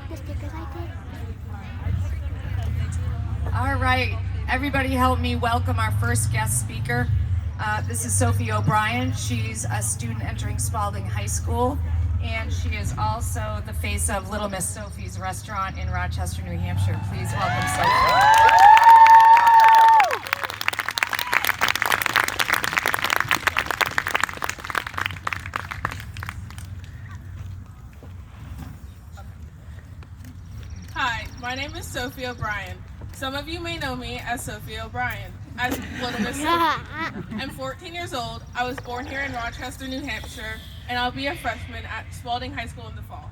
the stickers I did? All right, everybody help me welcome our first guest speaker. This is Sophie O'Brien. She's a student entering Spalding High School, and she is also the face of Little Miss Sophie's restaurant in Rochester, New Hampshire. Please welcome Sophie. Hi, my name is Sophie O'Brien. Some of you may know me as Sophie O'Brien, as Little Miss Sophie. I'm 14 years old. I was born here in Rochester, New Hampshire, and I'll be a freshman at Spalding High School in the fall.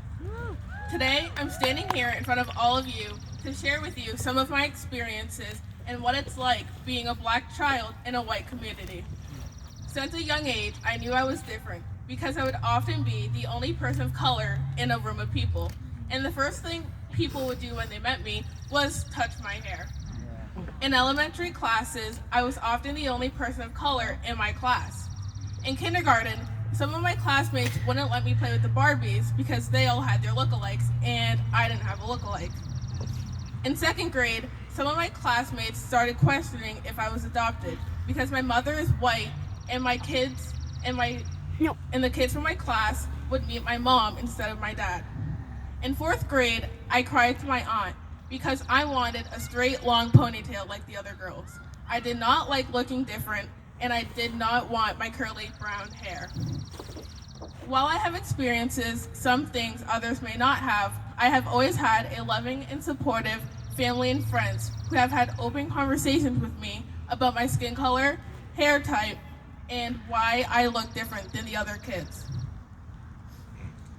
Today, I'm standing here in front of all of you to share with you some of my experiences and what it's like being a black child in a white community. Since a young age, I knew I was different because I would often be the only person of color in a room of people. And the first thing people would do when they met me was touch my hair. In elementary classes, I was often the only person of color in my class. In kindergarten, some of my classmates wouldn't let me play with the Barbies because they all had their lookalikes and I didn't have a lookalike. In second grade, some of my classmates started questioning if I was adopted because my mother is white and the kids from my class would meet my mom instead of my dad. In fourth grade, I cried to my aunt because I wanted a straight, long ponytail like the other girls. I did not like looking different, and I did not want my curly brown hair. While I have experiences, some things others may not have, I have always had a loving and supportive family and friends who have had open conversations with me about my skin color, hair type, and why I look different than the other kids.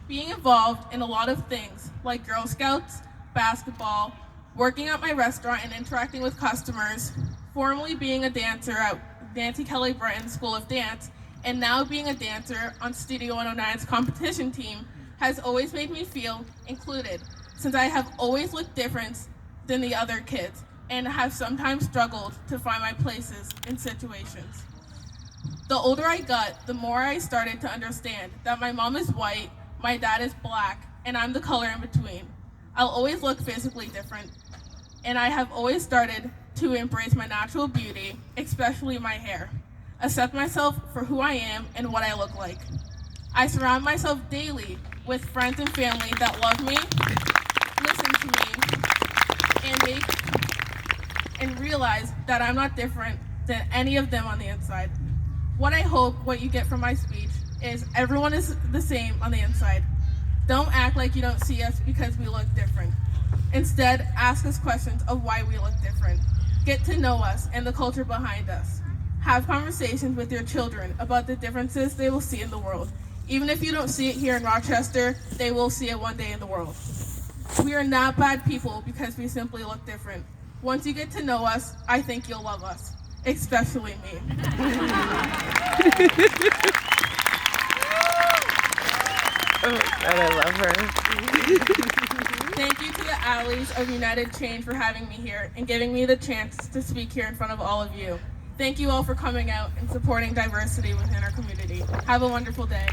Being involved in a lot of things like Girl Scouts, basketball, working at my restaurant and interacting with customers, formerly being a dancer at Nancy Kelly Breton School of Dance, and now being a dancer on Studio 109's competition team has always made me feel included, since I have always looked different than the other kids and have sometimes struggled to find my places in situations. The older I got, the more I started to understand that my mom is white, my dad is black, and I'm the color in between. I'll always look physically different, and I have always started to embrace my natural beauty, especially my hair. Accept myself for who I am and what I look like. I surround myself daily with friends and family that love me, listen to me, and realize that I'm not different than any of them on the inside. What I hope what you get from my speech is everyone is the same on the inside. Don't act like you don't see us because we look different. Instead, ask us questions of why we look different. Get to know us and the culture behind us. Have conversations with your children about the differences they will see in the world. Even if you don't see it here in Rochester, they will see it one day in the world. We are not bad people because we simply look different. Once you get to know us, I think you'll love us, especially me. And I love her. Thank you to the Alleys of United Change for having me here and giving me the chance to speak here in front of all of you. Thank you all for coming out and supporting diversity within our community. Have a wonderful day.